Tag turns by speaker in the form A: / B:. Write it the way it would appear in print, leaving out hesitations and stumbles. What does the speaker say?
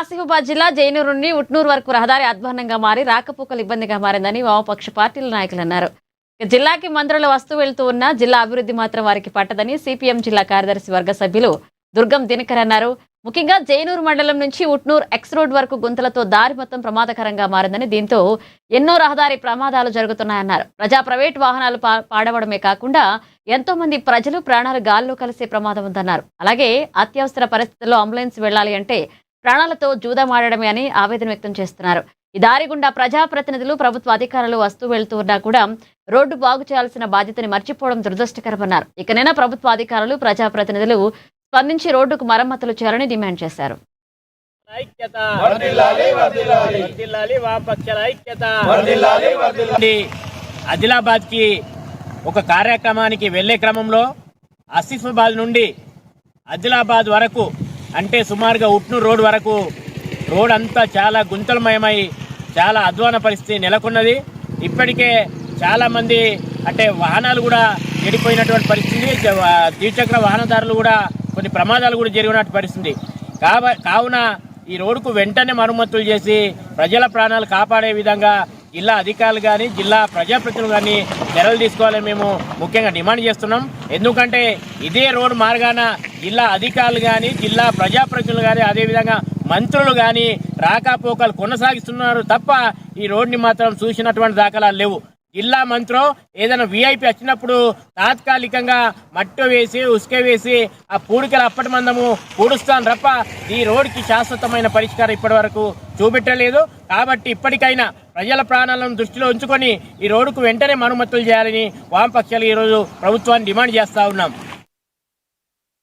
A: ఆసిఫాబాద్ జిల్లా జైనూరు నుండి ఉట్నూరు వరకు రహదారి అధ్వాన్నంగా మారి రాకపోకలు ఇబ్బందిగా మారిందని వామపక్ష పార్టీల నాయకులు అన్నారు. జిల్లాకి మంత్రులు వస్తూ వెళ్తూ ఉన్న జిల్లా అభివృద్ధి మాత్రం వారికి పట్టదని సిపిఎం జిల్లా కార్యదర్శి వర్గ సభ్యులు దుర్గం దినకర్ అన్నారు. ముఖ్యంగా జైనూరు మండలం నుంచి ఉట్నూరు ఎక్స్ రోడ్ వరకు గుంతలతో దారి మొత్తం ప్రమాదకరంగా మారిందని, దీంతో ఎన్నో రహదారి ప్రమాదాలు జరుగుతున్నాయన్నారు. ప్రజా ప్రైవేట్ వాహనాలు పాడవడమే కాకుండా ఎంతో మంది ప్రజలు ప్రాణాలు గాల్లో కలిసే ప్రమాదం ఉందన్నారు. అలాగే అత్యవసర పరిస్థితుల్లో అంబులెన్స్ వెళ్లాలి అంటే ప్రాణాలతో జూదమాడడమే అని ఆవేదన వ్యక్తం చేస్తున్నారు. ఈ దారి గుండా ప్రజాప్రతినిధులు, ప్రభుత్వ అధికారులు వస్తూ వెళ్తూ ఉన్నా కూడా రోడ్డు బాగు చేయాల్సిన బాధ్యతని మర్చిపోవడం దురదృష్టకరమన్నారు. ఇకనైనా ప్రభుత్వ అధికారులు, ప్రజాప్రతినిధులు స్పందించి రోడ్డుకు మరమ్మతులు చేయాలని డిమాండ్ చేశారు.
B: ఆదిలాబాద్ కి ఒక కార్యక్రమానికి వెళ్లే క్రమంలో ఆసిఫాబాద్ నుండి ఆదిలాబాద్ వరకు అంటే సుమారుగా ఉట్నూరు రోడ్ వరకు రోడ్ అంతా చాలా గుంతలమయమై చాలా అధ్వాన పరిస్థితి నెలకొన్నది. ఇప్పటికే చాలా మంది అంటే వాహనాలు కూడా చెడిపోయినటువంటి పరిస్థితి, ద్విచక్ర వాహనదారులు కూడా కొన్ని ప్రమాదాలు కూడా జరిగినటువంటి పరిస్థితి. కావున ఈ రోడ్డుకు వెంటనే మరమ్మతులు చేసి ప్రజల ప్రాణాలు కాపాడే విధంగా జిల్లా అధికారులు కానీ, జిల్లా ప్రజాప్రతినిధులు కానీ చర్యలు తీసుకోవాలని మేము ముఖ్యంగా డిమాండ్ చేస్తున్నాం. ఎందుకంటే ఇదే రోడ్డు మార్గాన జిల్లా అధికారులు కానీ, జిల్లా ప్రజాప్రతినిధులు కానీ, అదేవిధంగా మంత్రులు కానీ రాకపోకలు కొనసాగిస్తున్నారు తప్ప ఈ రోడ్డుని మాత్రం చూసినటువంటి దాఖలాలు లేవు. జిల్లా మంత్రి ఏదైనా విఐపి వచ్చినప్పుడు తాత్కాలికంగా మట్టి వేసి, ఉసుక వేసి ఆ పూడికలు అప్పటి మందము పూడుస్తాను తప్ప ఈ రోడ్డుకి శాశ్వతమైన పరిష్కారం ఇప్పటి వరకు చూపెట్టలేదు. కాబట్టి ఇప్పటికైనా ప్రజల ప్రాణాలను దృష్టిలో ఉంచుకొని ఈ రోడ్డుకు వెంటనే మరమ్మతులు చేయాలని వామపక్షాలు ఈరోజు ప్రభుత్వాన్ని డిమాండ్ చేస్తా ఉన్నాం.